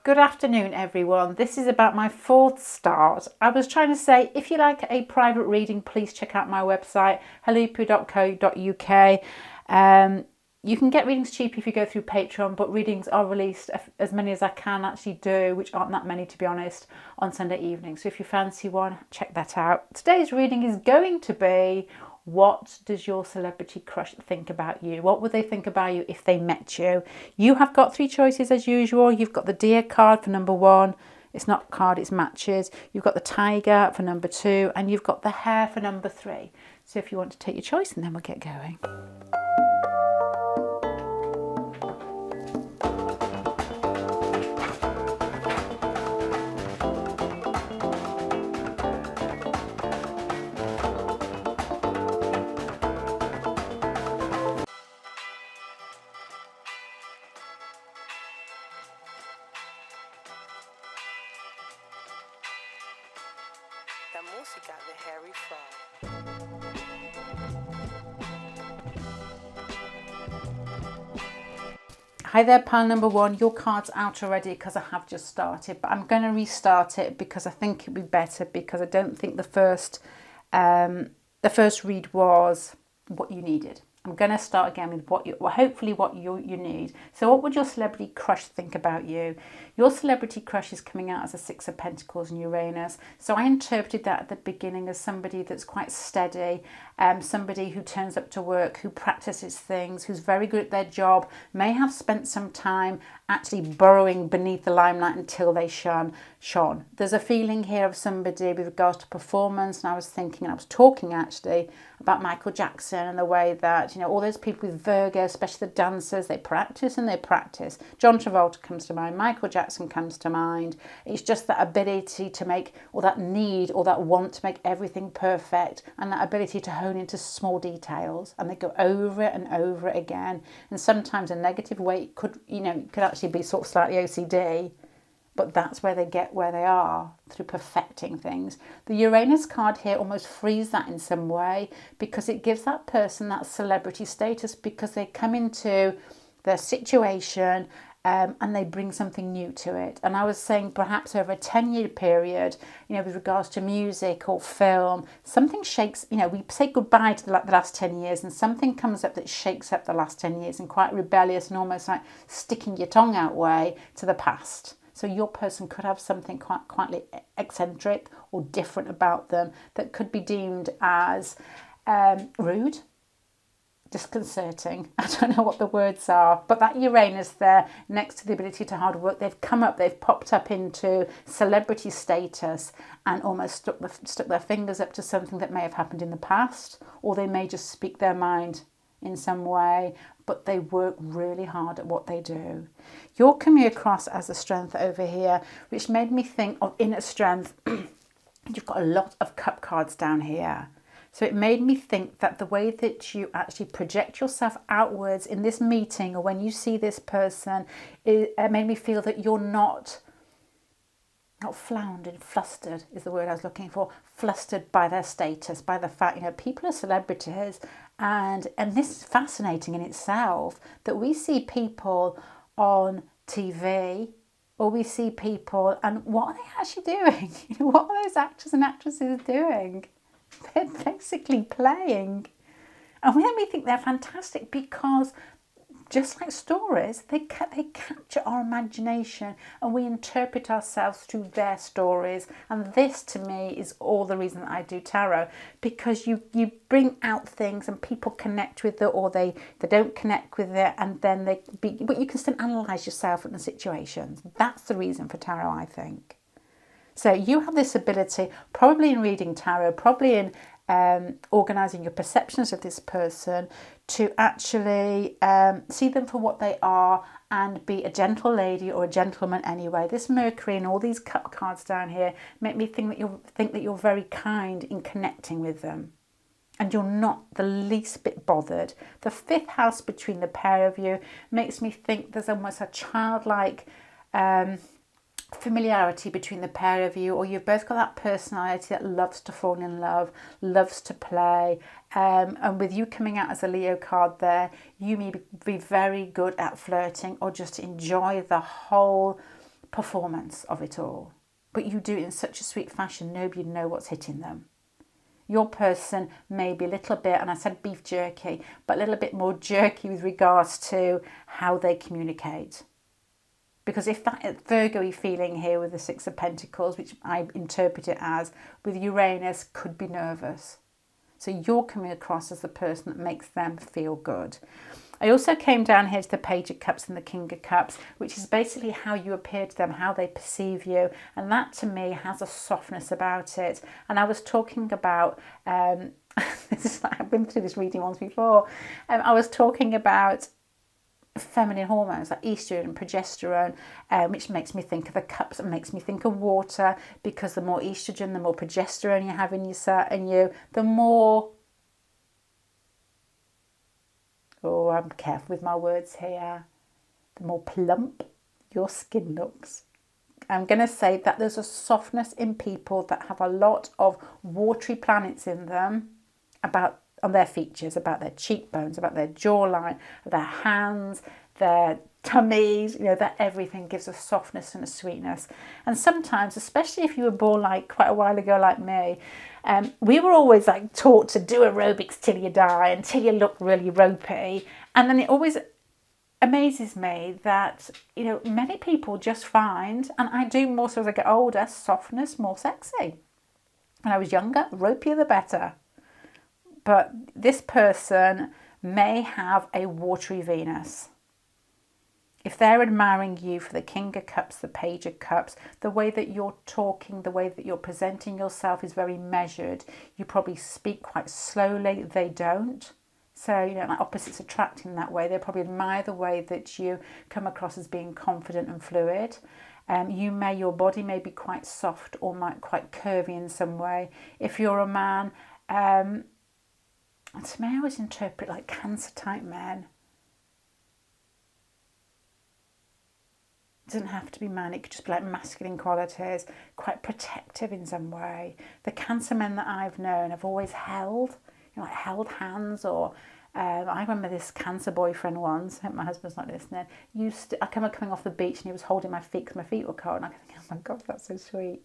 Good afternoon, everyone. This is about my fourth start. I was trying to say, if you like a private reading, please check out my website, HULUPPU.co.uk. You can get readings cheap if you go through Patreon, but readings are released, as many as I can actually do, which aren't that many to be honest, on Sunday evening. So if you fancy one, check that out. Today's reading is going to be, what does your celebrity crush think about you? What would they think about you if they met you? You have got three choices as usual. You've got the deer card for number one. It's not card, it's matches. You've got the tiger for number two, and you've got the hare for number three. So if you want to take your choice, and then we'll get going. La música de Harry Frog. Hi there, pile number one. Your card's out already because I have just started, but I'm going to restart it because I think it'd be better, because I don't think the first read was what you needed. I'm going to start again with hopefully what you need. So what would your celebrity crush think about you? Your celebrity crush is coming out as a Six of Pentacles and Uranus. So I interpreted that at the beginning as somebody that's quite steady, somebody who turns up to work, who practices things, who's very good at their job, may have spent some time actually burrowing beneath the limelight until they shone. There's a feeling here of somebody with regards to performance, and I was talking actually about Michael Jackson and the way that, you know, all those people with Virgo, especially the dancers, they practice and they practice. John Travolta comes to mind, Michael Jackson comes to mind. It's just that ability to make, or that need, or that want to make everything perfect, and that ability to hone into small details, and they go over it and over it again. And sometimes a negative way could actually be sort of slightly OCD, but that's where they get where they are, through perfecting things. The Uranus card here almost frees that in some way, because it gives that person that celebrity status, because they come into their situation and they bring something new to it. And I was saying perhaps over a 10-year period, with regards to music or film, something shakes, we say goodbye to the last 10 years and something comes up that shakes up the last 10 years in quite rebellious and almost like sticking your tongue out way to the past. So your person could have something quite eccentric or different about them that could be deemed as rude, disconcerting. I don't know what the words are, but that Uranus there, next to the ability to hard work, they've popped up into celebrity status and almost stuck their fingers up to something that may have happened in the past, or they may just speak their mind in some way, but they work really hard at what they do. You're coming across as a strength over here, which made me think of inner strength. You've got a lot of cup cards down here. So it made me think that the way that you actually project yourself outwards in this meeting, or when you see this person, it made me feel that you're not floundered, flustered is the word I was looking for, flustered by their status, by the fact, people are celebrities, and this is fascinating in itself, that we see people on TV, or we see people, and what are they actually doing? What are those actors and actresses doing? They're basically playing. And then we think they're fantastic because, just like stories, they capture our imagination and we interpret ourselves through their stories. And this, to me, is all the reason that I do tarot, because you bring out things and people connect with it, or they don't connect with it, and then but you can still analyse yourself in the situations. That's the reason for tarot, I think. So you have this ability, probably in reading tarot, probably in organising your perceptions of this person, to actually see them for what they are and be a gentle lady or a gentleman anyway. This Mercury and all these cup cards down here make me think that you're very kind in connecting with them. And you're not the least bit bothered. The fifth house between the pair of you makes me think there's almost a childlike familiarity between the pair of you, or you've both got that personality that loves to fall in love, loves to play, and with you coming out as a Leo card there, you may be very good at flirting or just enjoy the whole performance of it all. But you do it in such a sweet fashion, nobody would know what's hitting them. Your person may be a little bit, and I said beef jerky, but a little bit more jerky with regards to how they communicate. Because if that Virgo-y feeling here with the Six of Pentacles, which I interpret it as, with Uranus, could be nervous. So you're coming across as the person that makes them feel good. I also came down here to the Page of Cups and the King of Cups, which is basically how you appear to them, how they perceive you. And that to me has a softness about it. And I was talking about, I've been through this reading once before. I was talking about feminine hormones like estrogen and progesterone, which makes me think of the cups and makes me think of water, because the more estrogen, the more progesterone you have in you, the more, oh, I'm careful with my words here, the more plump your skin looks. I'm going to say that there's a softness in people that have a lot of watery planets in them on their features, about their cheekbones, about their jawline, their hands, their tummies, that everything gives a softness and a sweetness. And sometimes, especially if you were born like quite a while ago like me, we were always like taught to do aerobics till you die, until you look really ropey. And then it always amazes me that, many people just find, and I do more so as I get older, softness more sexy. When I was younger, ropier the better. But this person may have a watery Venus. If they're admiring you for the King of Cups, the Page of Cups, the way that you're talking, the way that you're presenting yourself is very measured. You probably speak quite slowly. They don't. So, like opposites attract in that way. They probably admire the way that you come across as being confident and fluid. Your body may be quite soft or quite curvy in some way. If you're a man, to me, I always interpret like Cancer type men. It doesn't have to be man, it could just be like masculine qualities, quite protective in some way. The Cancer men that I've known have always held hands, or I remember this Cancer boyfriend once, I hope my husband's not listening, I come coming off the beach and he was holding my feet because my feet were cold, and I could think, oh my God, that's so sweet.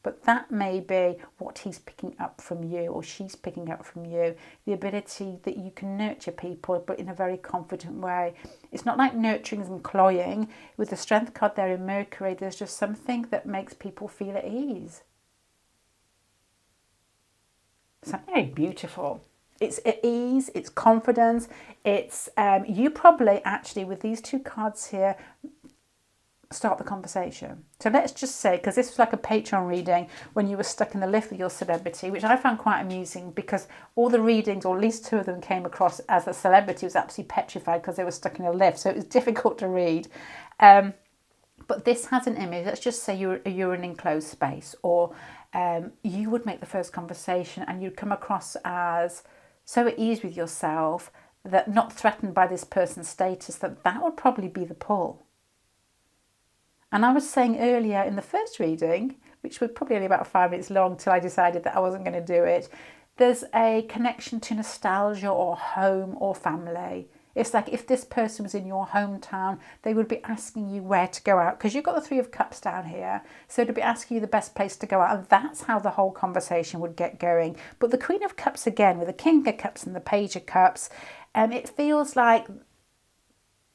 But that may be what he's picking up from you, or she's picking up from you. The ability that you can nurture people, but in a very confident way. It's not like nurturing and cloying. With the Strength card there in Mercury, there's just something that makes people feel at ease. Something very beautiful. It's at ease, it's confidence. It's you probably actually, with these two cards here, start the conversation. So let's just say, because this was like a Patreon reading when you were stuck in the lift with your celebrity, which I found quite amusing, because all the readings, or at least two of them, came across as the celebrity was absolutely petrified because they were stuck in a lift, so it was difficult to read. But this has an image. Let's just say you're in an enclosed space, or you would make the first conversation and you'd come across as so at ease with yourself, that not threatened by this person's status, that would probably be the pull. And I was saying earlier in the first reading, which was probably only about 5 minutes long till I decided that I wasn't going to do it, there's a connection to nostalgia or home or family. It's like if this person was in your hometown, they would be asking you where to go out, because you've got the Three of Cups down here. So to be asking you the best place to go out, and that's how the whole conversation would get going. But the Queen of Cups again, with the King of Cups and the Page of Cups, it feels like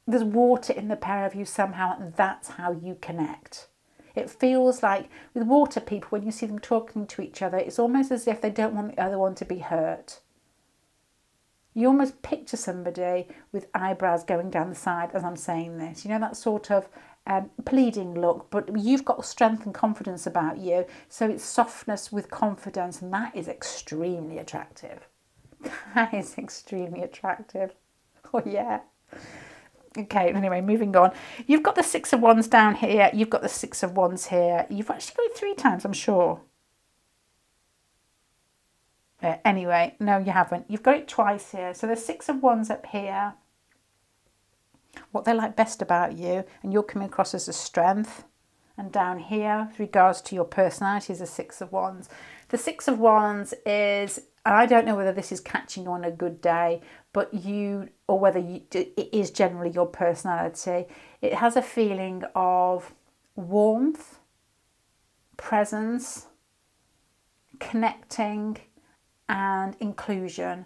there's water in the pair of you somehow, and that's how you connect. It feels like with water people, when you see them talking to each other, it's almost as if they don't want the other one to be hurt. You almost picture somebody with eyebrows going down the side as I'm saying this. That sort of pleading look, but you've got strength and confidence about you. So it's softness with confidence, and that is extremely attractive. That is extremely attractive. Oh, yeah. Okay, anyway, moving on. You've got the Six of Wands down here. You've got the Six of Wands here. You've actually got it 3 times, I'm sure. Anyway, no, you haven't. You've got it twice here. So the Six of Wands up here, what they like best about you, and you're coming across as a strength. And down here, with regards to your personality, is the Six of Wands. The Six of Wands is, and I don't know whether this is catching you on a good day, but it is generally your personality. It has a feeling of warmth, presence, connecting, and inclusion.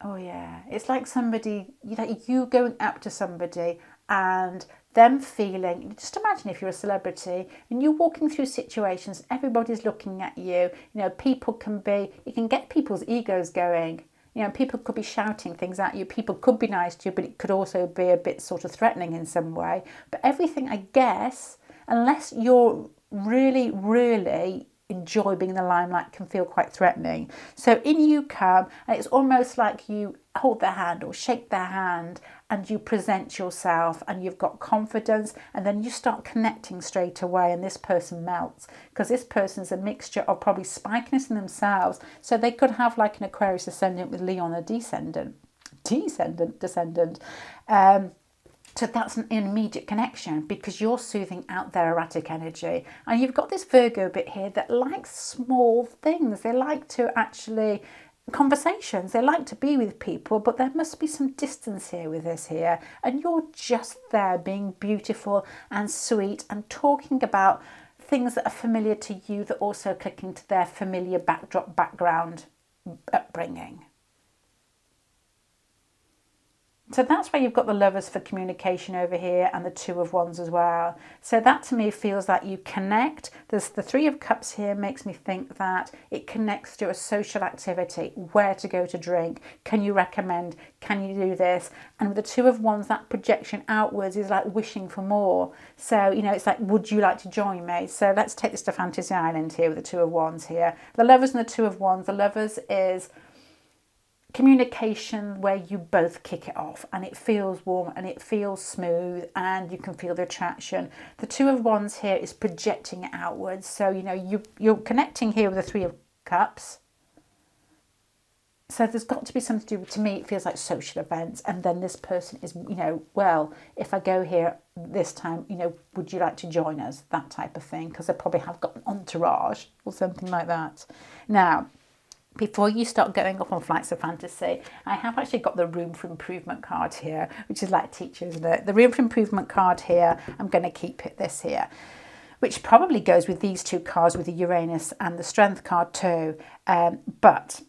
Oh yeah, it's like somebody, you going up to somebody and them feeling, just imagine if you're a celebrity and you're walking through situations, everybody's looking at you, people you can get people's egos going. People could be shouting things at you, people could be nice to you, but it could also be a bit sort of threatening in some way. But everything, I guess, unless you're really, really enjoy being in the limelight, can feel quite threatening. So in you come, and it's almost like you hold their hand or shake their hand and you present yourself and you've got confidence, and then you start connecting straight away, and this person melts because this person's a mixture of probably spikiness in themselves. So they could have like an Aquarius ascendant with Leon a descendant. So that's an immediate connection because you're soothing out their erratic energy. And you've got this Virgo bit here that likes small things. They like to actually, conversations, they like to be with people, but there must be some distance here with this here. And you're just there being beautiful and sweet and talking about things that are familiar to you that also click into their familiar background, upbringing. So that's where you've got the Lovers for communication over here and the Two of Wands as well. So that to me feels like you connect. There's the Three of Cups here, makes me think that it connects to a social activity, where to go to drink, can you recommend, can you do this? And with the Two of Wands, that projection outwards is like wishing for more. So, it's like, would you like to join me? So let's take this to Fantasy Island here with the Two of Wands here. The Lovers and the Two of Wands. The Lovers is communication where you both kick it off and it feels warm and it feels smooth and you can feel the attraction. The Two of Wands here is projecting it outwards. So, you're connecting here with the Three of Cups. So there's got to be something to do, to me, it feels like social events. And then this person is, well, if I go here this time, would you like to join us? That type of thing, because they probably have got an entourage or something like that. Now, before you start going off on flights of fantasy, I have actually got the Room for Improvement card here, which is like teachers, isn't it? The Room for Improvement card here, I'm going to keep it this here, which probably goes with these two cards, with the Uranus and the Strength card too. But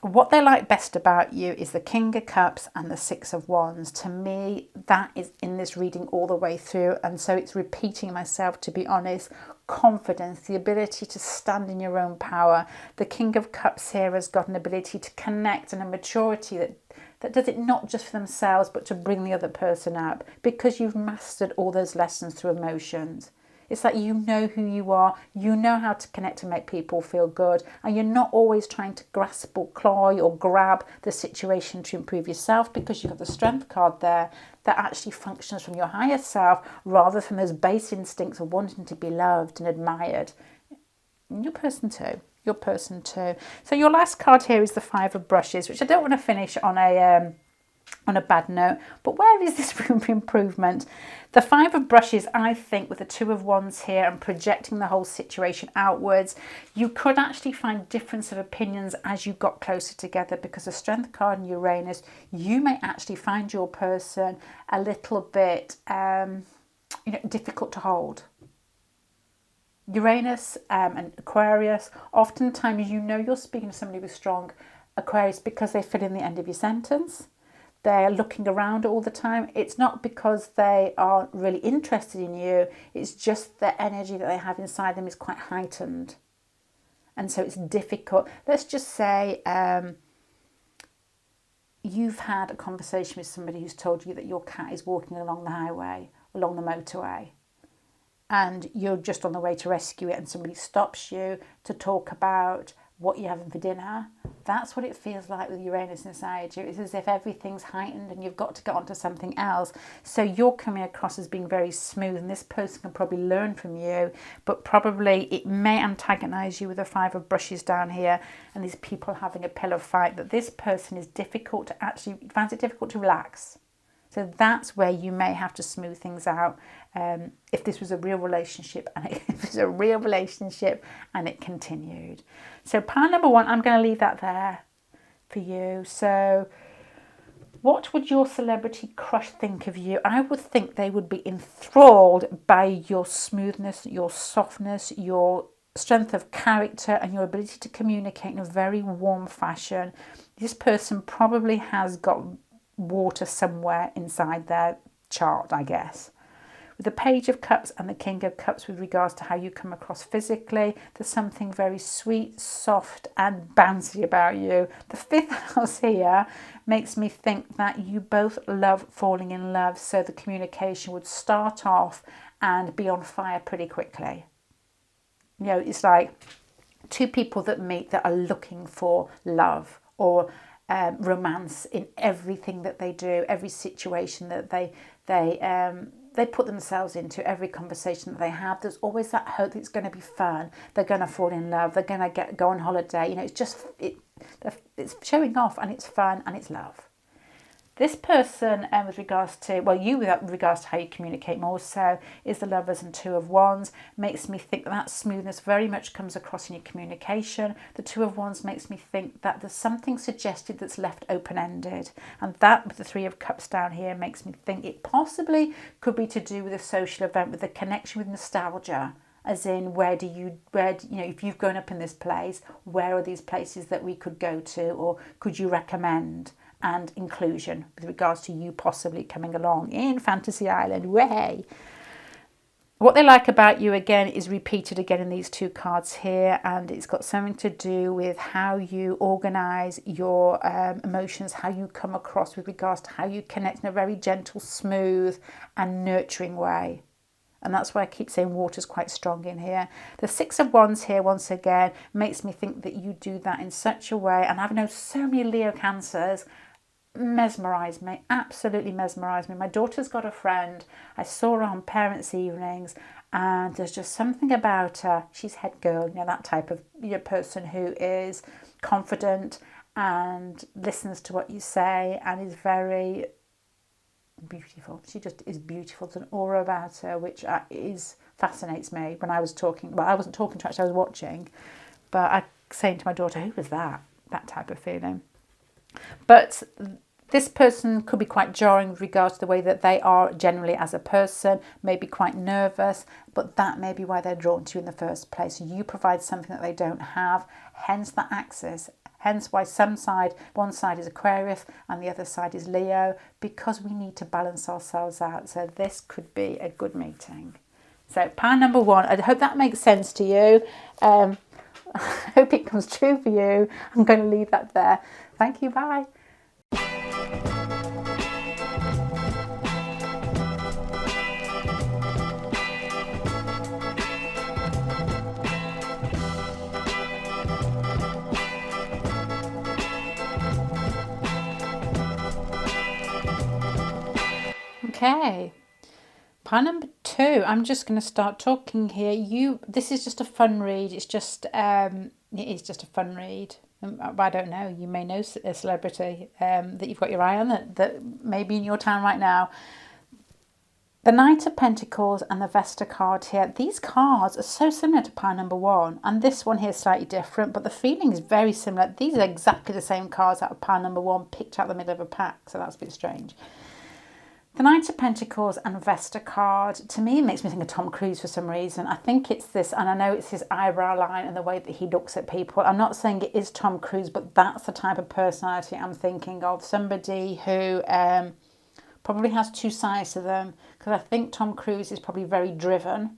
what they like best about you is the King of Cups and the Six of Wands. To me, that is in this reading all the way through. And so it's repeating myself, to be honest. Confidence, the ability to stand in your own power. The King of Cups here has got an ability to connect and a maturity that does it not just for themselves, but to bring the other person up, because you've mastered all those lessons through emotions. It's like you know who you are, you know how to connect to make people feel good, and you're not always trying to grasp or claw or grab the situation to improve yourself, because you've got the Strength card there that actually functions from your higher self rather than those base instincts of wanting to be loved and admired. And your person too. So your last card here is the Five of Brushes, which I don't want to finish on a bad note, but where is this room for improvement? The Five of Brushes, I think, with the Two of Wands here and projecting the whole situation outwards, you could actually find difference of opinions as you got closer together, because the Strength card and Uranus, you may actually find your person a little bit difficult to hold. Uranus and Aquarius, oftentimes you're speaking to somebody with strong Aquarius because they fill in the end of your sentence. They're looking around all the time. It's not because they aren't really interested in you. It's just the energy that they have inside them is quite heightened. And so it's difficult. Let's just say you've had a conversation with somebody who's told you that your cat is walking along the highway, along the motorway, and you're just on the way to rescue it and somebody stops you to talk about what you're having for dinner. That's what it feels like with Uranus inside you. It's as if everything's heightened and you've got to get onto something else. So you're coming across as being very smooth, and this person can probably learn from you, but probably it may antagonize you with the Five of Brushes down here and these people having a pillow fight, that this person is difficult to actually, finds it difficult to relax. So that's where you may have to smooth things out if this was a real relationship and it continued. So pile number one, I'm going to leave that there for you. So What would your celebrity crush think of you? I would think they would be enthralled by your smoothness, your softness, your strength of character, and your ability to communicate in a very warm fashion. This person probably has got water somewhere inside their chart, I guess. With the Page of Cups and the King of Cups with regards to how you come across physically, there's something very sweet, soft and bouncy about you. The 5th house here makes me think that you both love falling in love, so the communication would start off and be on fire pretty quickly. You know, it's like two people that meet that are looking for love or romance in everything that they do, every situation that they put themselves into, every conversation that they have. There's always that hope that it's going to be fun. They're going to fall in love. They're going to go on holiday. You know, it's showing off, and it's fun, and it's love. This person, with regards to, well, you with regards to how you communicate more so, is the Lovers and 2 of Wands. Makes me think that smoothness very much comes across in your communication. The 2 of Wands makes me think that there's something suggested that's left open-ended. And that, with the 3 of Cups down here, makes me think it possibly could be to do with a social event, with a connection with nostalgia. As in, where do you know, if you've grown up in this place, where are these places that we could go to, or could you recommend? And inclusion with regards to you possibly coming along in Fantasy Island. Way. What they like about you, again, is repeated again in these 2 cards here, and it's got something to do with how you organise your emotions, how you come across with regards to how you connect in a very gentle, smooth and nurturing way. And that's why I keep saying water's quite strong in here. The 6 of Wands here, once again, makes me think that you do that in such a way. And I've known so many Leo Cancers mesmerise me, absolutely mesmerise me. My daughter's got a friend. I saw her on parents' evenings, and there's just something about her. She's head girl, you know, that type of person who is confident and listens to what you say and is very beautiful. She just is beautiful. There's an aura about her which fascinates me. When I was talking, well, I wasn't talking to her, actually, I was watching, but I saying to my daughter, who was that type of feeling. But this person could be quite jarring with regards to the way that they are generally as a person, maybe quite nervous, but that may be why they're drawn to you in the first place. You provide something that they don't have, hence the axis. Hence why one side is Aquarius and the other side is Leo, because we need to balance ourselves out. So this could be a good meeting. So pile number 1, I hope that makes sense to you. I hope it comes true for you. I'm going to leave that there. Thank you, bye. Okay, pile number 2. I'm just going to start talking here. This is just a fun read. It is just a fun read. I don't know. You may know a celebrity that you've got your eye on that may be in your town right now. The Knight of Pentacles and the Vesta card here. These cards are so similar to pile number 1, and this one here is slightly different, but the feeling is very similar. These are exactly the same cards out of pile number 1, picked out the middle of a pack, so that's a bit strange. The Knight of Pentacles and Vesta card, to me, makes me think of Tom Cruise for some reason. I think it's this, and I know it's his eyebrow line and the way that he looks at people. I'm not saying it is Tom Cruise, but that's the type of personality I'm thinking of. Somebody who probably has 2 sides to them, because I think Tom Cruise is probably very driven.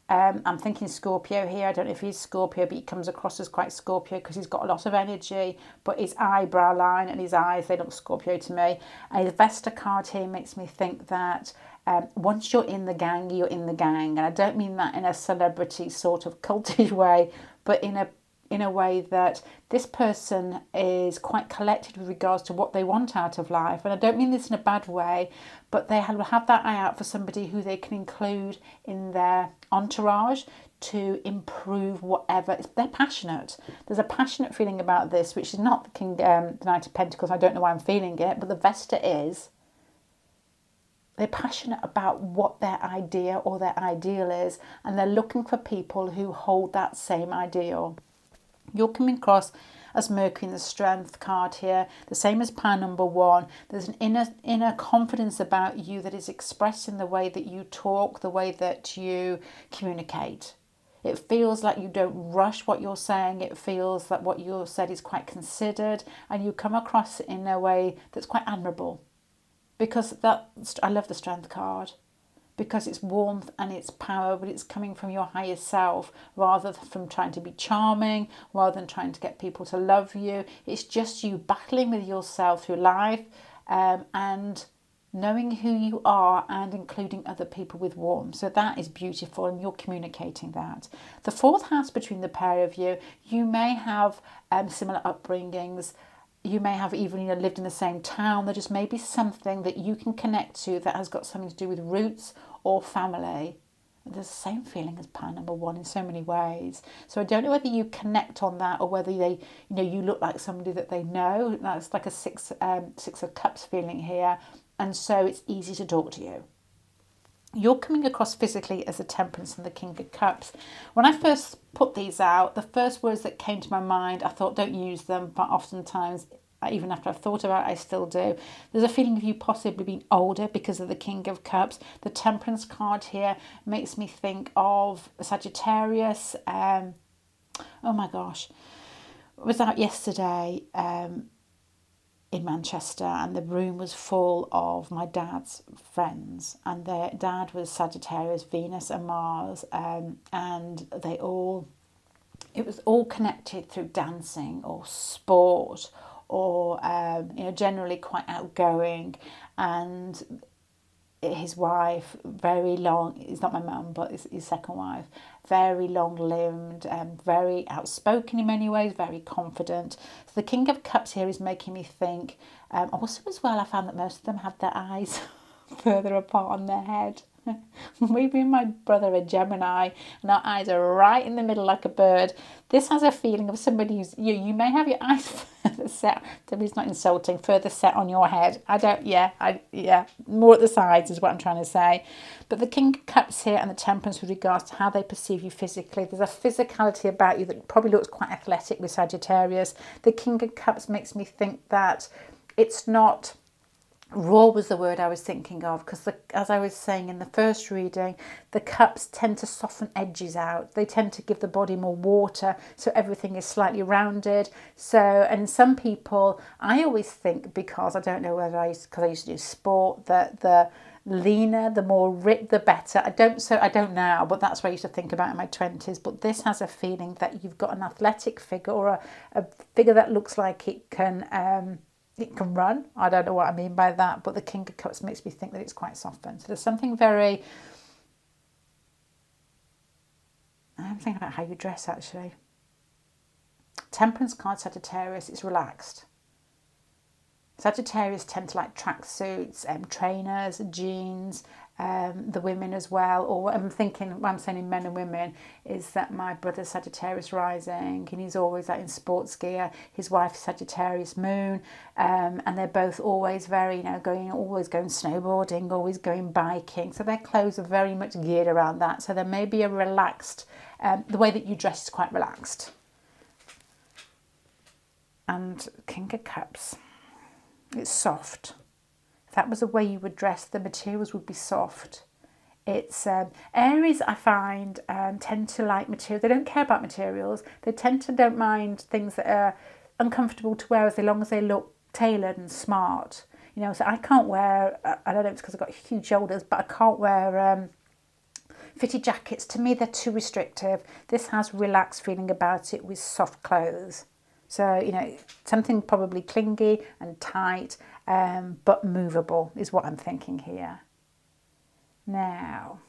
I'm thinking Scorpio here. I don't know if he's Scorpio, but he comes across as quite Scorpio because he's got a lot of energy, but his eyebrow line and his eyes, they look Scorpio to me. And his Vesta card here makes me think that once you're in the gang, you're in the gang. And I don't mean that in a celebrity sort of cultish way, but in a way that this person is quite collected with regards to what they want out of life. And I don't mean this in a bad way, but they have that eye out for somebody who they can include in their entourage to improve whatever. They're passionate. There's a passionate feeling about this, which is not the Knight of Pentacles. I don't know why I'm feeling it, but the Vesta is. They're passionate about what their idea or their ideal is, and they're looking for people who hold that same ideal. You're coming across as Mercury in the Strength card here, the same as pile number 1. There's an inner confidence about you that is expressed in the way that you talk, the way that you communicate. It feels like you don't rush what you're saying. It feels like what you said is quite considered, and you come across it in a way that's quite admirable. Because I love the Strength card, because it's warmth and it's power, but it's coming from your higher self rather than from trying to be charming, rather than trying to get people to love you. It's just you battling with yourself through life, and knowing who you are and including other people with warmth. So that is beautiful, and you're communicating that. The 4th house between the pair of you, you may have similar upbringings. You may have even lived in the same town. There just may be something that you can connect to that has got something to do with roots or family. There's the same feeling as pile number 1 in so many ways. So I don't know whether you connect on that or whether they, you look like somebody that they know. That's like a six of cups feeling here. And so it's easy to talk to you. You're coming across physically as the Temperance and the King of Cups. When I first put these out, the first words that came to my mind, I thought don't use them, but oftentimes, even after I've thought about it, I still do. There's a feeling of you possibly being older because of the King of Cups. The Temperance card here makes me think of Sagittarius. Oh my gosh. I was out yesterday in Manchester, and the room was full of my dad's friends, and their dad was Sagittarius, Venus and Mars, and it was all connected through dancing or sport or generally quite outgoing. And his wife, very long, he's not my mum, but his second wife, very long-limbed, very outspoken in many ways, very confident. So the King of Cups here is making me think, also as well, I found that most of them had their eyes further apart on their head. Me and my brother are Gemini, and our eyes are right in the middle like a bird. This has a feeling of somebody who's you may have your eyes further set. It's not insulting, further set on your head. More at the sides is what I'm trying to say. But the King of Cups here and the Temperance with regards to how they perceive you physically. There's a physicality about you that probably looks quite athletic with Sagittarius. The King of Cups makes me think that it's not raw was the word I was thinking of, because as I was saying in the first reading, the cups tend to soften edges out. They tend to give the body more water, so everything is slightly rounded. So, and some people, I always think, because I don't know whether because I used to do sport, that the leaner, the more ripped, the better. I don't now, but that's what I used to think about in my 20s. But this has a feeling that you've got an athletic figure, or a figure that looks like it can run. I don't know what I mean by that, but the King of Cups makes me think that it's quite softened. So there's something very... I'm thinking about how you dress, actually. Temperance card, Sagittarius, it's relaxed. Sagittarius tend to like tracksuits, trainers, jeans, the women as well. Or what I'm saying in men and women is that my brother's Sagittarius rising, and he's always like in sports gear. His wife's Sagittarius moon, and they're both always very, always going snowboarding, always going biking. So their clothes are very much geared around that. So there may be a relaxed, the way that you dress is quite relaxed. And King of Cups, it's soft. If that was the way you would dress, the materials would be soft. It's Aries, I find, tend to like material. They don't care about materials. They don't mind things that are uncomfortable to wear as long as they look tailored and smart. So I can't wear, I don't know if it's because I've got huge shoulders, but I can't wear fitted jackets. To me, they're too restrictive. This has relaxed feeling about it with soft clothes. So, something probably clingy and tight, but movable is what I'm thinking here. Now,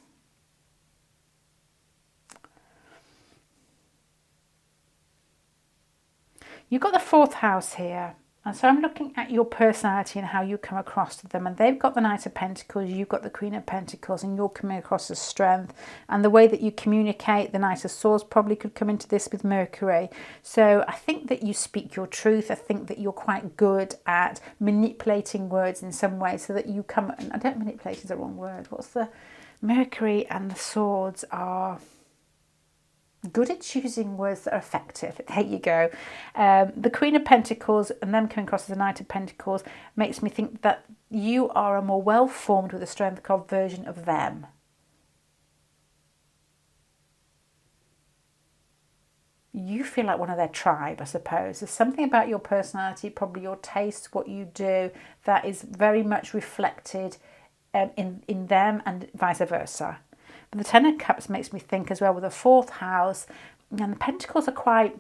you've got the 4th house here. And so I'm looking at your personality and how you come across to them. And they've got the Knight of Pentacles, you've got the Queen of Pentacles, and you're coming across as strength. And the way that you communicate, the Knight of Swords probably could come into this with Mercury. So I think that you speak your truth. I think that you're quite good at manipulating words in some way so that you come... I don't manipulate is the wrong word. What's the... Mercury and the Swords are... Good at choosing words that are effective. There you go. The Queen of Pentacles and them coming across as the Knight of Pentacles makes me think that you are a more well-formed with a strength card version of them. You feel like one of their tribe, I suppose. There's something about your personality, probably your taste, what you do, that is very much reflected in them and vice versa. But the Ten of Cups makes me think as well with the fourth house, and the Pentacles are quite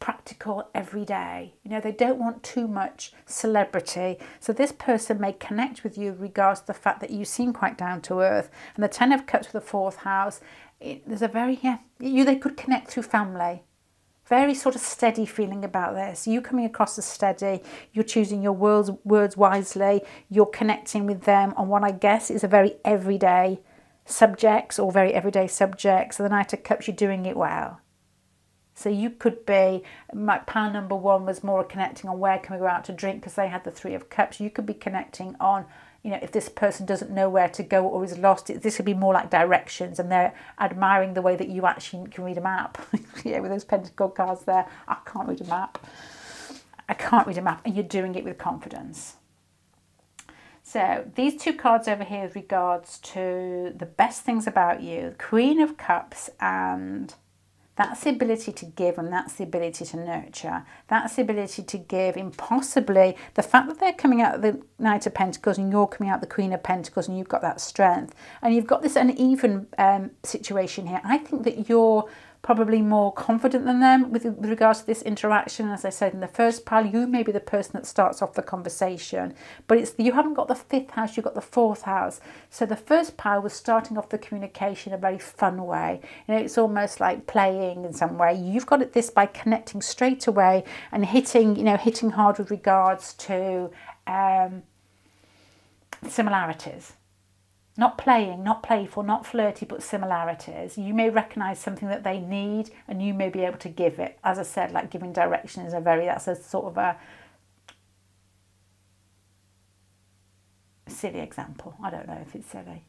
practical every day. You know, they don't want too much celebrity. So this person may connect with you regards to the fact that you seem quite down to earth. And the Ten of Cups with the fourth house, there's a very, they could connect through family. Very sort of steady feeling about this. You coming across as steady, you're choosing your words wisely, you're connecting with them on what I guess is a very everyday subjects or very everyday subjects. So the Knight of Cups, you're doing it well. So you could be, my pile number one was more connecting on where can we go out to drink because they had the Three of Cups. You could be connecting on, you know, if this person doesn't know where to go or is lost, this could be more like directions, and they're admiring the way that you actually can read a map. Yeah, with those pentacle cards there, I can't read a map. I can't read a map, and you're doing it with confidence. So these two cards over here with regards to the best things about you, Queen of Cups, and that's the ability to give, and that's the ability to nurture. That's the ability to give, impossibly the fact that they're coming out of the Knight of Pentacles and you're coming out the Queen of Pentacles, and you've got that strength, and you've got this uneven situation here. I think that you're probably more confident than them with regards to this interaction. As I said in the first pile, you may be the person that starts off the conversation, but it's you haven't got the fifth house, you've got the fourth house. So the first pile was starting off the communication in a very fun way. You know, it's almost like playing in some way. You've got it this by connecting straight away and hitting hard with regards to similarities. Not playing, not playful, not flirty, but similarities. You may recognise something that they need and you may be able to give it. As I said, like giving direction is that's a sort of a silly example. I don't know if it's silly.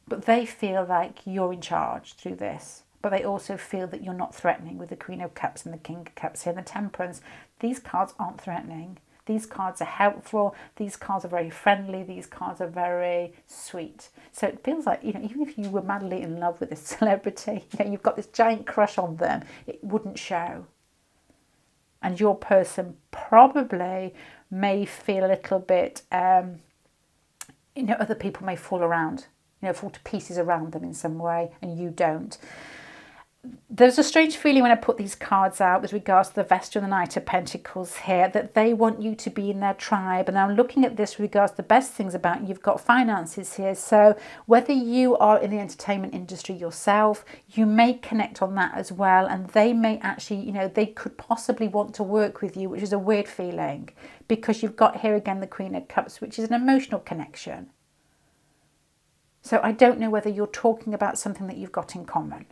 But they feel like you're in charge through this. But they also feel that you're not threatening with the Queen of Cups and the King of Cups here and the Temperance. These cards aren't threatening. These cards are helpful. These cards are very friendly. These cards are very sweet. So it feels like, even if you were madly in love with this celebrity, you've got this giant crush on them, it wouldn't show. And your person probably may feel a little bit, other people may fall to pieces around them in some way, and you don't. There's a strange feeling when I put these cards out with regards to the Vesta and the Knight of Pentacles here, that they want you to be in their tribe. And I'm looking at this with regards to the best things about you. You've got finances here. So whether you are in the entertainment industry yourself, you may connect on that as well. And they may actually, they could possibly want to work with you, which is a weird feeling because you've got here again the Queen of Cups, which is an emotional connection. So I don't know whether you're talking about something that you've got in common.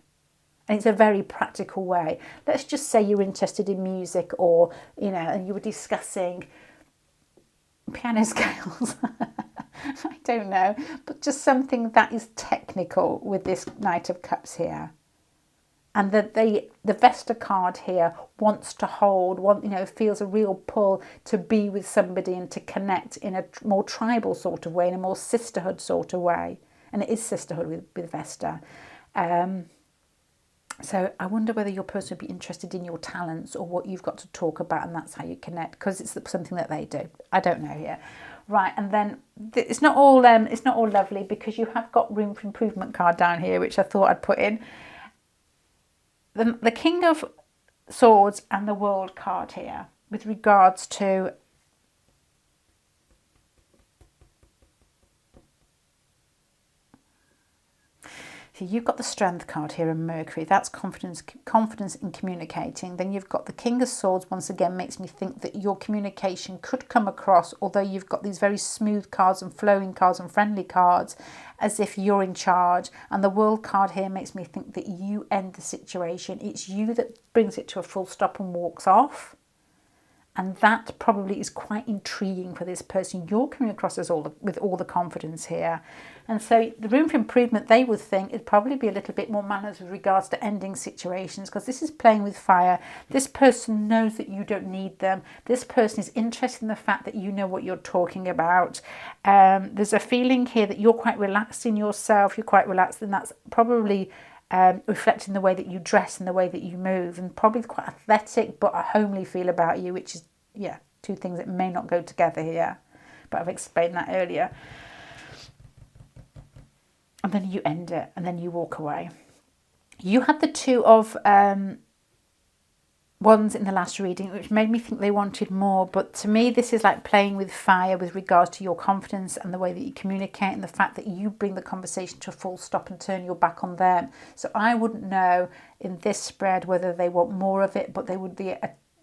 And it's a very practical way. Let's just say you're interested in music or, and you were discussing piano scales. I don't know. But just something that is technical with this Knight of Cups here. And that the Vesta card here wants to hold, feels a real pull to be with somebody and to connect in a more tribal sort of way, in a more sisterhood sort of way. And it is sisterhood with Vesta. So I wonder whether your person would be interested in your talents or what you've got to talk about, and that's how you connect, because it's something that they do. I don't know yet. Right, and then it's not all lovely, because you have got room for improvement card down here, which I thought I'd put in. The King of Swords and the World card here with regards to so you've got the Strength card here and Mercury. That's confidence in communicating. Then you've got the King of Swords. Once again, makes me think that your communication could come across, although you've got these very smooth cards and flowing cards and friendly cards, as if you're in charge. And the World card here makes me think that you end the situation. It's you that brings it to a full stop and walks off. And that probably is quite intriguing for this person. You're coming across as with all the confidence here. And so the room for improvement, they would think, it'd probably be a little bit more manners with regards to ending situations, because this is playing with fire. This person knows that you don't need them. This person is interested in the fact that you know what you're talking about. There's a feeling here that you're quite relaxed in yourself. You're quite relaxed, and that's probably reflecting the way that you dress and the way that you move, and probably quite athletic but a homely feel about you, which is, yeah, two things that may not go together here, but I've explained that earlier. And then you end it, and then you walk away. You had the Two of Wands in the last reading, which made me think they wanted more. But to me, this is like playing with fire with regards to your confidence and the way that you communicate, and the fact that you bring the conversation to a full stop and turn your back on them. So I wouldn't know in this spread whether they want more of it, but they would be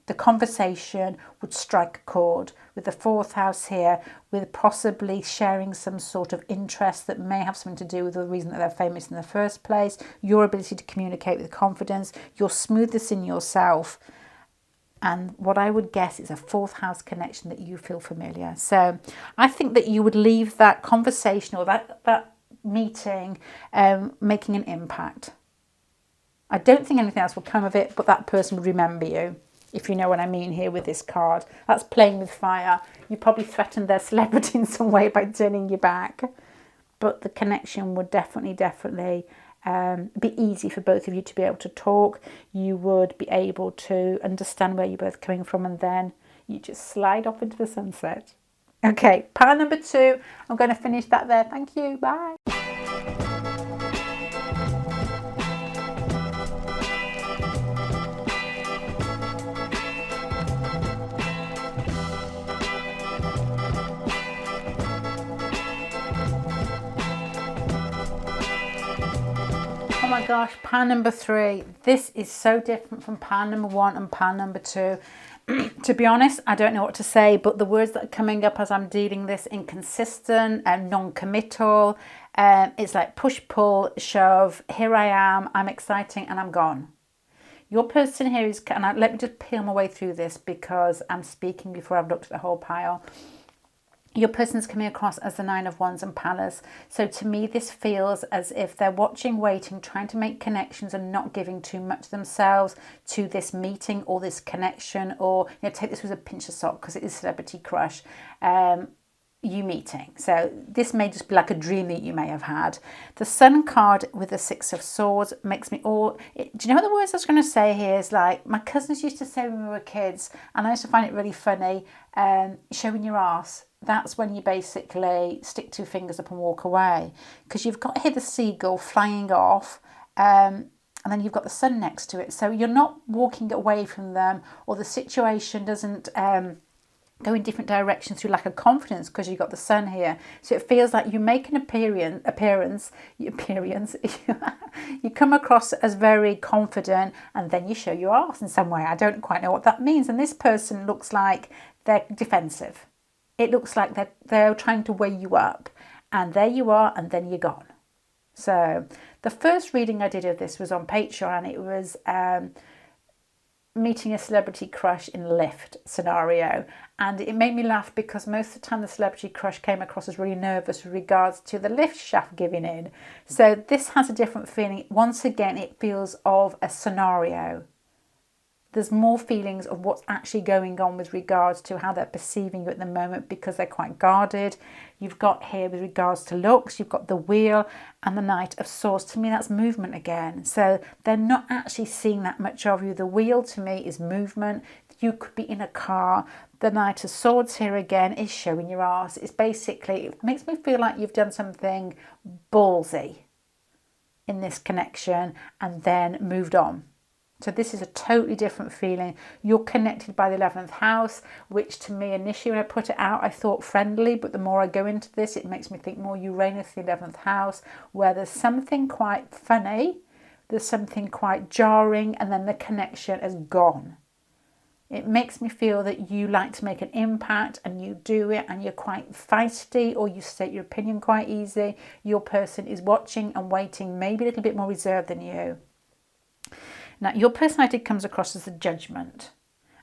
the conversation would strike a chord with the fourth house here, with possibly sharing some sort of interest that may have something to do with the reason that they're famous in the first place, your ability to communicate with confidence, your smoothness in yourself, and what I would guess is a fourth house connection that you feel familiar. So I think that you would leave that conversation or that meeting making an impact. I don't think anything else will come of it, but that person would remember you, if you know what I mean here with this card. That's playing with fire. You probably threatened their celebrity in some way by turning your back. But the connection would definitely be easy for both of you to be able to talk. You would be able to understand where you're both coming from, and then you just slide off into the sunset. Okay, pile number 2. I'm going to finish that there. Thank you. Bye. Oh my gosh, pile number 3. This is so different from pile number 1 and pile number 2. To be honest, I don't know what to say, but the words that are coming up as I'm dealing this: inconsistent and non-committal. It's like push, pull, shove. Here I am, I'm exciting, and I'm gone. Your person here is, and let me just peel my way through this because I'm speaking before I've looked at the whole pile. Your person's coming across as the 9 of Wands and Palace. So to me, this feels as if they're watching, waiting, trying to make connections and not giving too much themselves to this meeting or this connection, or, you know, take this with a pinch of salt because it is celebrity crush. You meeting. So this may just be like a dream that you may have had. The Sun card with the 6 of Swords makes me do you know what the words I was going to say here is like, my cousins used to say when we were kids, and I used to find it really funny, showing your arse. That's when you basically stick 2 fingers up and walk away, because you've got here the seagull flying off, and then you've got the sun next to it. So you're not walking away from them, or the situation doesn't go in different directions through lack of confidence because you've got the sun here. So it feels like you make an appearance, you come across as very confident, and then you show your arse in some way. I don't quite know what that means. And this person looks like they're defensive. It looks like they're trying to weigh you up, and there you are, and then you're gone. So the first reading I did of this was on Patreon, and it was meeting a celebrity crush in a lift scenario, and it made me laugh because most of the time the celebrity crush came across as really nervous with regards to the lift shaft giving in. So this has a different feeling. Once again, it feels of a scenario. There's more feelings of what's actually going on with regards to how they're perceiving you at the moment, because they're quite guarded. You've got here with regards to looks, you've got the Wheel and the Knight of Swords. To me, that's movement again. So they're not actually seeing that much of you. The Wheel to me is movement. You could be in a car. The Knight of Swords here again is showing your arse. It's basically, it makes me feel like you've done something ballsy in this connection and then moved on. So this is a totally different feeling. You're connected by the 11th house, which to me initially when I put it out, I thought friendly, but the more I go into this, it makes me think more Uranus, the 11th house, where there's something quite funny, there's something quite jarring, and then the connection is gone. It makes me feel that you like to make an impact, and you do it, and you're quite feisty, or you state your opinion quite easy. Your person is watching and waiting, maybe a little bit more reserved than you. Now, your personality comes across as a Judgment.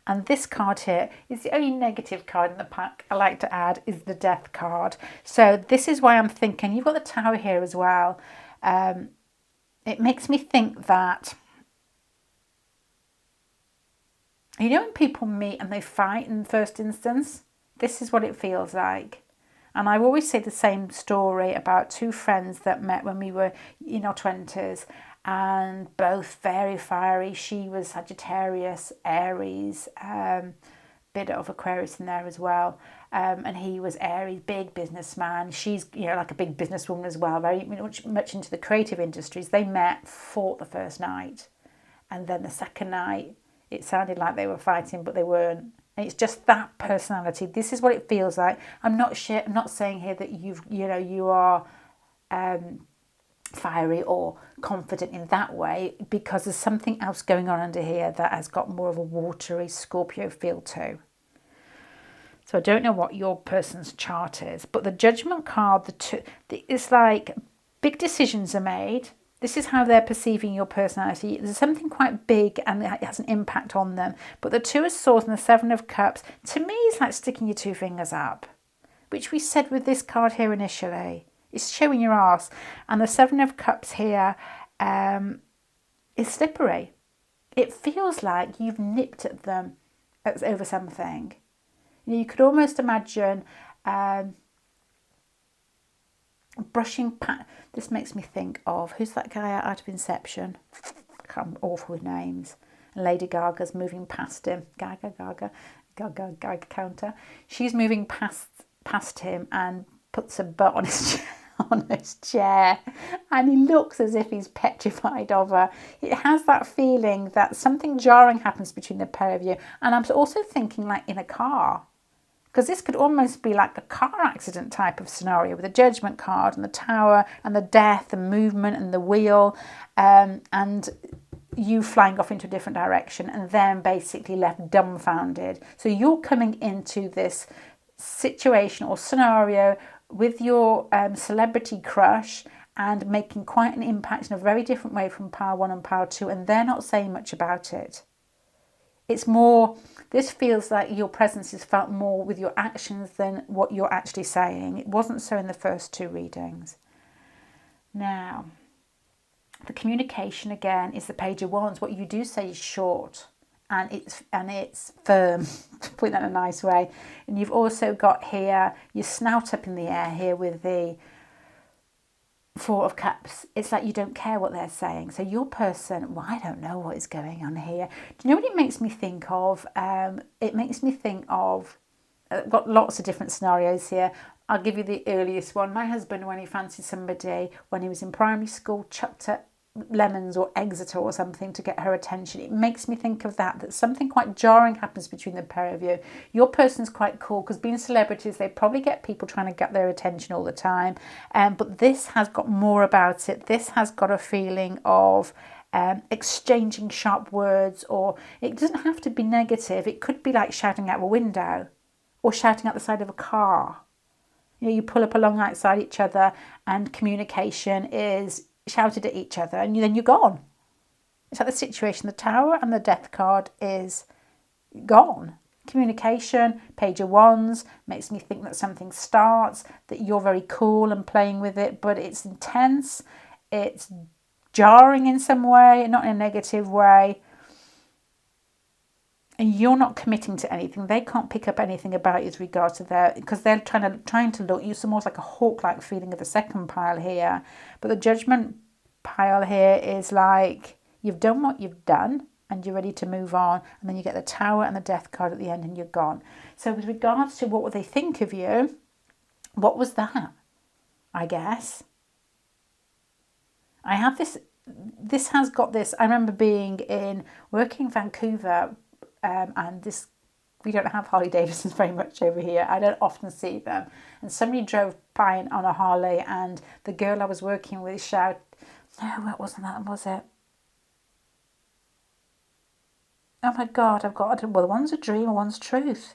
And this card here is the only negative card in the pack I like to add is the Death card. So this is why I'm thinking, you've got the Tower here as well. It makes me think that, you know, when people meet and they fight in the first instance, this is what it feels like. And I always say the same story about two friends that met when we were in our 20s, and both very fiery. She was Sagittarius, Aries, bit of Aquarius in there as well. And he was Aries, big businessman. She's, you know, like a big businesswoman as well, very much into the creative industries. They met, fought the first night. And then the second night, it sounded like they were fighting, but they weren't. And it's just that personality. This is what it feels like. I'm not saying here that you are fiery or confident in that way, because there's something else going on under here that has got more of a watery Scorpio feel too. So I don't know what your person's chart is, but the Judgment card, it's like big decisions are made. This is how they're perceiving your personality. There's something quite big and it has an impact on them. But the Two of Swords and the Seven of Cups, to me, is like sticking your two fingers up, which we said with this card here initially. It's showing your arse. And the Seven of Cups here is slippery. It feels like you've nipped at them over something. You could almost imagine brushing past. This makes me think of, who's that guy out of Inception? I'm awful with names. And Lady Gaga's moving past him. Gaga counter. She's moving past him and puts a butt on his chair, and he looks as if he's petrified of her. It has that feeling that something jarring happens between the pair of you. And I'm also thinking like in a car, because this could almost be like a car accident type of scenario with the Judgment card and the Tower and the Death, the movement and the wheel, and you flying off into a different direction and then basically left dumbfounded. So you're coming into this situation or scenario with your celebrity crush and making quite an impact in a very different way from Power 1 and Power 2, and they're not saying much about it. It's more, this feels like your presence is felt more with your actions than what you're actually saying. It wasn't so in the first two readings. Now, the communication again is the Page of Wands. What you do say is short and it's firm, to put that in a nice way. And you've also got here your snout up in the air here with the Four of Cups. It's like you don't care what they're saying. So your person, well, I don't know what is going on here. Do you know what it makes me think of? It makes me think of, I've got lots of different scenarios here. I'll give you the earliest one. My husband, when he fancied somebody, when he was in primary school, chucked her lemons or Exeter or something to get her attention. It makes me think of that something quite jarring happens between the pair of you. Your person's quite cool, because being celebrities, they probably get people trying to get their attention all the time. But this has got more about it. This has got a feeling of exchanging sharp words, or it doesn't have to be negative. It could be like shouting out a window or shouting out the side of a car. You know, you pull up along outside each other and communication is shouted at each other, and then you're gone. It's like the situation. The Tower and the Death card is gone. Communication, Page of Wands, makes me think that something starts, that you're very cool and playing with it, but it's intense, it's jarring in some way, not in a negative way. And you're not committing to anything. They can't pick up anything about you with regard to their, because they're trying to look. It's almost like a hawk-like feeling of the second pile here. But the Judgment pile here is like you've done what you've done and you're ready to move on. And then you get the Tower and the Death card at the end and you're gone. So with regards to what would they think of you, what was that? I guess. I have this has got this. I remember working in Vancouver. And we don't have Harley Davidsons very much over here. I don't often see them. And somebody drove by on a Harley, and the girl I was working with shouted, "No, it wasn't that, was it? Oh my God, well, one's a dream and one's truth."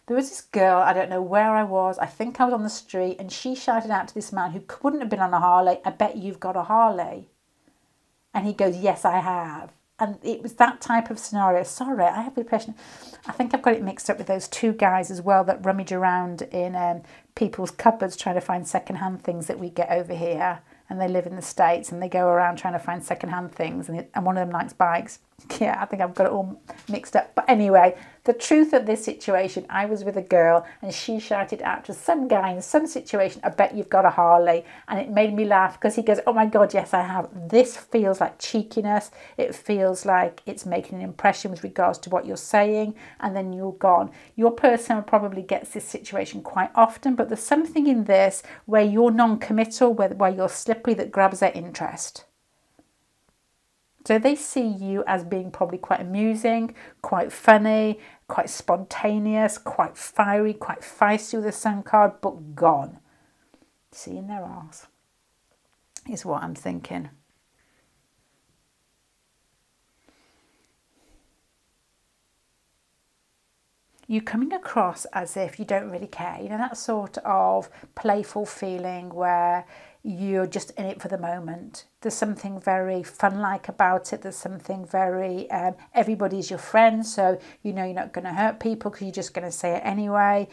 There was this girl, I don't know where I was. I think I was on the street, and she shouted out to this man who couldn't have been on a Harley, "I bet you've got a Harley." And he goes, "Yes, I have." And it was that type of scenario. Sorry, I have the impression, I think I've got it mixed up with those two guys as well that rummage around in people's cupboards trying to find secondhand things that we get over here. And they live in the States and they go around trying to find secondhand things. And one of them likes bikes. Yeah, I think I've got it all mixed up. But anyway, the truth of this situation, I was with a girl and she shouted out to some guy in some situation, I bet you've got a Harley. And it made me laugh because he goes, oh my God, yes, I have. This feels like cheekiness. It feels like it's making an impression with regards to what you're saying. And then you're gone. Your person probably gets this situation quite often, but there's something in this where you're non-committal, where you're slippery, that grabs their interest. So they see you as being probably quite amusing, quite funny, quite spontaneous, quite fiery, quite feisty with the Sun card, but gone. Seeing their arse is what I'm thinking. You coming across as if you don't really care. You know, that sort of playful feeling where you're just in it for the moment. There's something very fun-like about it. There's something very, everybody's your friend, so you know you're not going to hurt people because you're just going to say it anyway.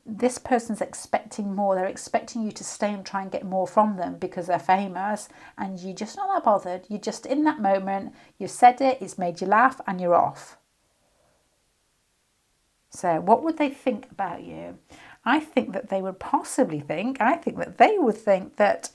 This person's expecting more. They're expecting you to stay and try and get more from them because they're famous, and you're just not that bothered. You're just in that moment. You've said it, it's made you laugh, and you're off. So what would they think about you? I think that they would possibly think, that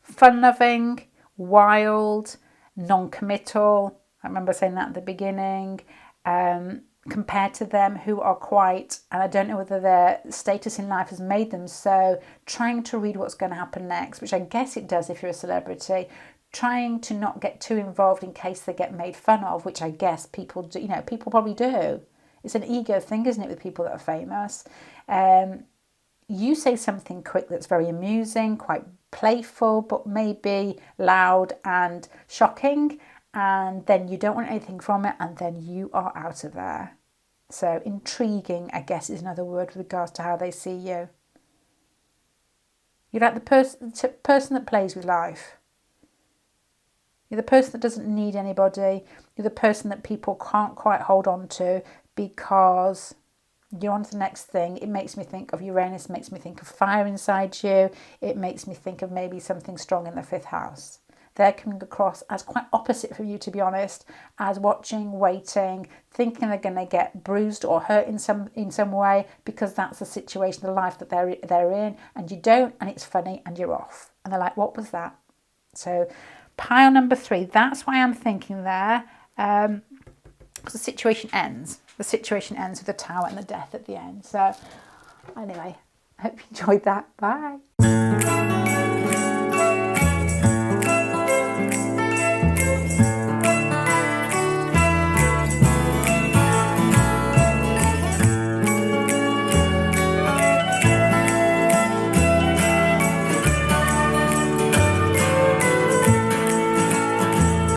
fun-loving, wild, non-committal, I remember saying that at the beginning, compared to them who are quite, and I don't know whether their status in life has made them so, trying to read what's going to happen next, which I guess it does if you're a celebrity, trying to not get too involved in case they get made fun of, which I guess people do, you know, people probably do. It's an ego thing, isn't it, with people that are famous? You say something quick that's very amusing, quite playful, but maybe loud and shocking, and then you don't want anything from it, and then you are out of there. So intriguing, I guess, is another word with regards to how they see you. You're like the person that plays with life. You're the person that doesn't need anybody. You're the person that people can't quite hold on to because you're on to the next thing. It makes me think of Uranus, makes me think of fire inside you. It makes me think of maybe something strong in the 5th house. They're coming across as quite opposite from you, to be honest, as watching, waiting, thinking they're going to get bruised or hurt in some way because that's the situation, the life that they're in, and you don't, and it's funny, and you're off. And they're like, what was that? So pile number 3, that's why I'm thinking there. Because the situation ends. The situation ends with the Tower and the Death at the end. So anyway, I hope you enjoyed that. Bye.